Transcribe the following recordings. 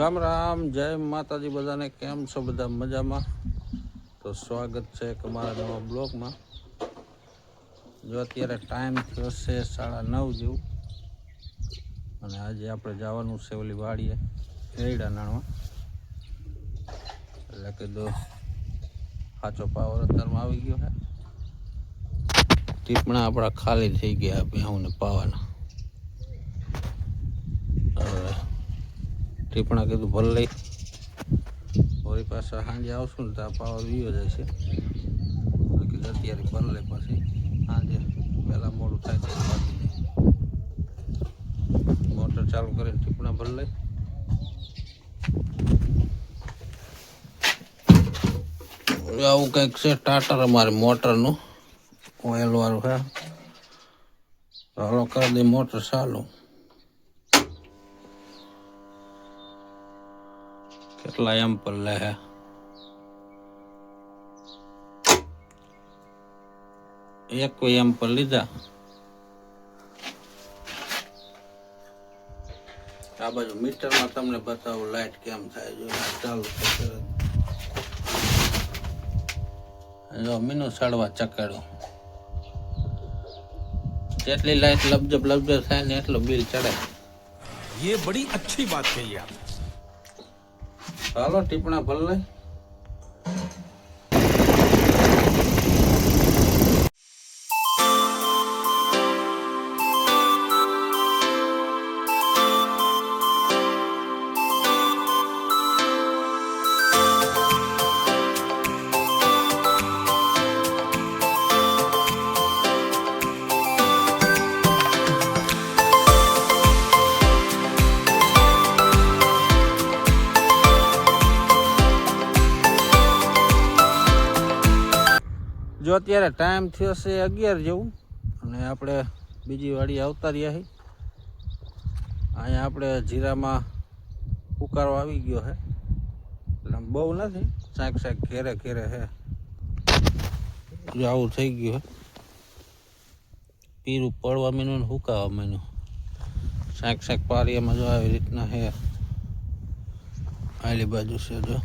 રામ રામ, જય માતાજી બધાને. કેમ છો બધા? મજામાં? તો સ્વાગત છે એક અમારા નવા બ્લોગમાં. જો અત્યારે ટાઈમ થયો છે 9:30 જેવું, અને આજે આપણે જવાનું છે ઓલી વાડીએ એડા નાણવા. એટલે કીધું સાચો પાવર અત્યારમાં આવી ગયો છે. ટીપણા આપણા ખાલી થઈ ગયા ભેહુંને પાવાના. ટીપણા કીધું ભલે લઈ વળી પાછા સાંજે આવશું ને તો આ પાવર વીયો જાય છે. કીધું અત્યારે ભલે પછી સાંજે પહેલાં મોડું થાય તો બાકી નહીં. મોટર ચાલુ કરીને ટીપણા ભલે લઈ. આવું કંઈક છે ટાટર અમારે મોટરનું ઓઇલ વાળું છે. હાલો કરી દે મોટર ચાલુ. કેટલા એમ પર લે હે? એક એમ પર લીધા. આ બાજુ મીટરમાં તમને બતાવું લાઈટ કેમ થાય. જો ચાલુ જો મીનું સડવા ચકાડ્યું. જેટલી લાઈટ લબજબ થાય ને એટલું બિલ ચડે. ये बड़ी अच्छी बात कही आप. હાલો ટીપણા ભલ લઈ. જો અત્યારે ટાઈમ થયો છે 11 જેવું, અને આપણે બીજી વાડી આવતા રહ્યા છીએ. અહીંયા આપણે જીરામાં ઉકારો આવી ગયો છે, એટલે બહુ નથી, શાક ઘેરે ઘેરે છે. જો આવું થઈ ગયું છે. પીરું પડવા માંડ્યું ને હુકાવા માંડ્યું. શાક પારીયામાં જો આવી રીતના છે. આલી બાજુ છે જો.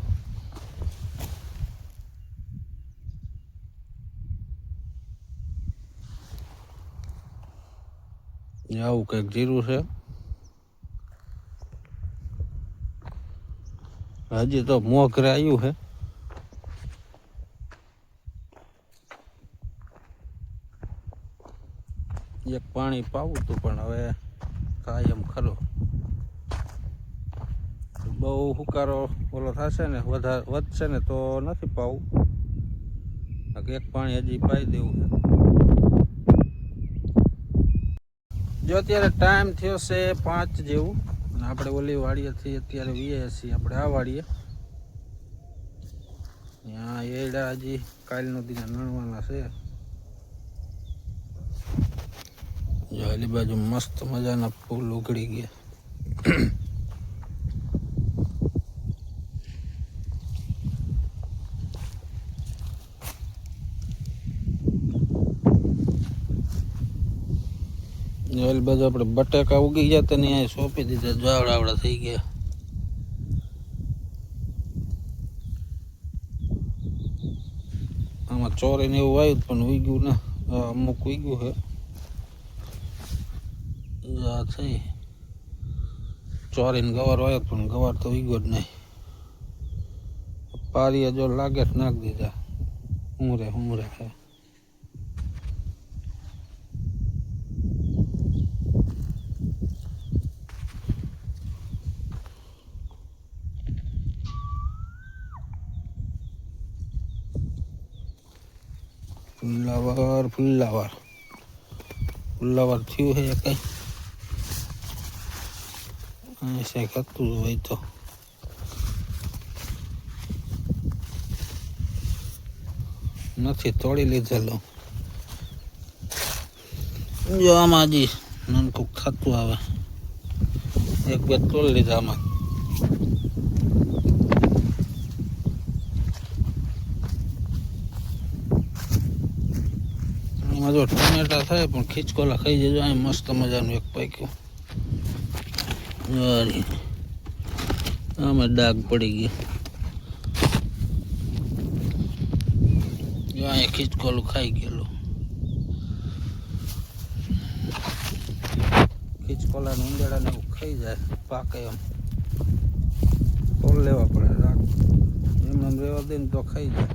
આવું કંઈક જીરું છે. હજી તો મોઘરે આવ્યું છે. એક પાણી પાવું હતું પણ હવે કાયમ ખરો. બહુ હુકારો ઓલો થશે ને વધશે ને તો નથી પાવું. એક પાણી હજી પાઈ દેવું છે. જો અત્યારે ટાઈમ થયો છે 5 જેવું, અને આપણે ઓલી વાડીએથી અત્યારે વીએ છીએ આપણે આ વાડીએ. ત્યાં એડા હજી કાલનો દિને નણવાના છે. જો એલી બાજુ મસ્ત મજાના ફૂલ ઉઘડી ગયા. એલ બાજુ આપણે બટાકા ઉગી ગયા તો અહીંયા સોંપી દીધા. જાવડાવડા થઈ ગયા. આમાં ચોરીને એવું આવ્યું પણ ઉગ્યું ના, અમુક ઉગ્યું છે. થઈ ચોરીને ગવાર આવ્યો પણ ગવાર તો ઉગ્યો જ નહીં. પારીએ જો લાગે નાખી દીધા. હુંરે છે. ફુલ્લાવાર થયું છે કઈ શેક હતું હોય તો. નથી તોડી લીધેલો. જો આમાં હજી નાનકું થતું આવે. એક બે તોડી લીધા આમાં. જો ટમેટા થાય પણ ખીચકોલા ખાઈ જજો. અહીં મસ્ત મજાનું એક પાક્યું. આમાં ડાઘ પડી ગયો. અહીંયા ખીચકોલું ખાઈ ગયેલું. ખીચકોલાને ઈંડેડાને એવું ખાઈ જાય પાકે એમ તોલ લેવા પડે. રાખ એમને રહેવા દે ને તો ખાઈ જાય.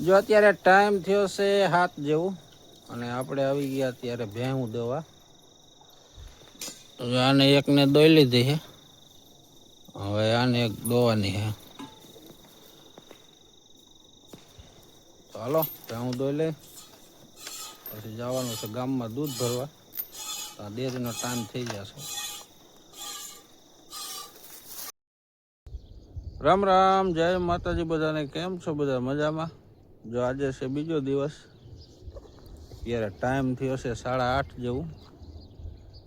જો અત્યારે ટાઈમ થયો છે 7 જેવું અને આપણે આવી ગયા અત્યારે ભેહું દવા. આને એકને દોઈ લીધી છે, હવે આને એક દોવાની છે. ચાલો ભેહું દોઈ લઈ પછી જવાનું છે ગામમાં દૂધ ભરવા. ડેરીનો ટાઈમ થઈ જશે. રામ રામ, જય માતાજી બધાને. કેમ છો બધા? મજામાં? જો આજે છે બીજો દિવસ. ત્યારે ટાઈમ થયો છે 8:30 જેવું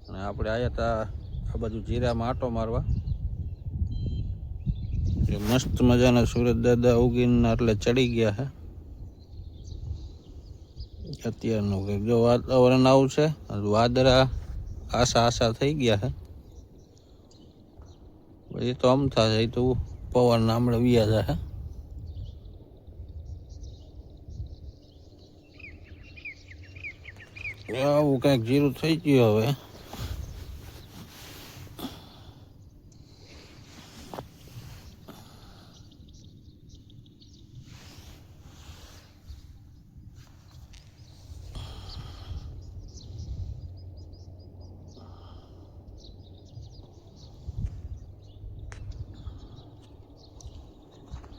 અને આપણે આવ્યા હતા આ બાજુ જીરામાં આંટો મારવા. મસ્ત મજાના સુરત દાદા ઉગીને એટલે ચડી ગયા છે અત્યારનું. કે જો વાતાવરણ આવું છે, વાદળા આશા થઈ ગયા છે. એ તો અમથા છે, એ તો પવન હમણાં વ્યા જાય. આવું કંઈક જીરું થઈ ગયું હવે.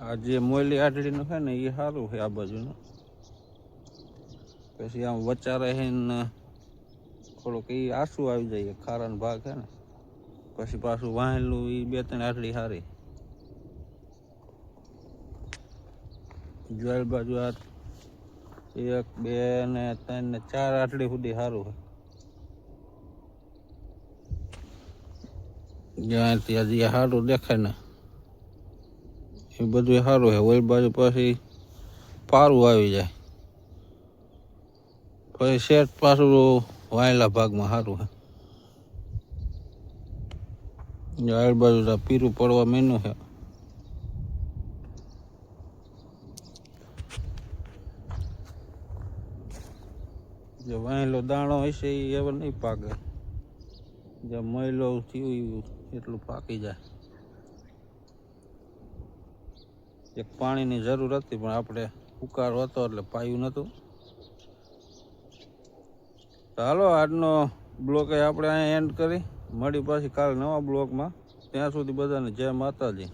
આ જે મોયલી આઢળીનું છે ને એ સારું છે આ બાજુનું. પછી આમ વચારે છે ને થોડુંક એ આસું આવી જાય ખારાનો ભાગ છે ને. પછી પાછું વાહેલું એ 2-3 આઢળી સારી. જોયેલ બાજુ આ 1, 2 ને 3 ને 4 આઢળી સુધી સારું છે. જ્યાં ત્યાં જે સારું દેખાય ને એ બધું સારું છે. ઓલી બાજુ પછી પારું આવી જાય, પછી શેઠ પાછું વાયેલા ભાગમાં સારું છે. આ બાજુ પીરું પડવા માંડ્યું છે. જે વાયેલો દાણો હશે એ હવે નહીં પાકે. જે મહિલો થયું એટલું પાકી જાય. એક પાણીની જરૂર હતી પણ આપણે ઉકાળો હતો એટલે પાયું નહોતું. ચાલો આજનો બ્લોગ આપણે અહીંયા એન્ડ કરી. મળી પાછી કાલે નવા બ્લોગમાં. ત્યાં સુધી બધાને જય માતાજી.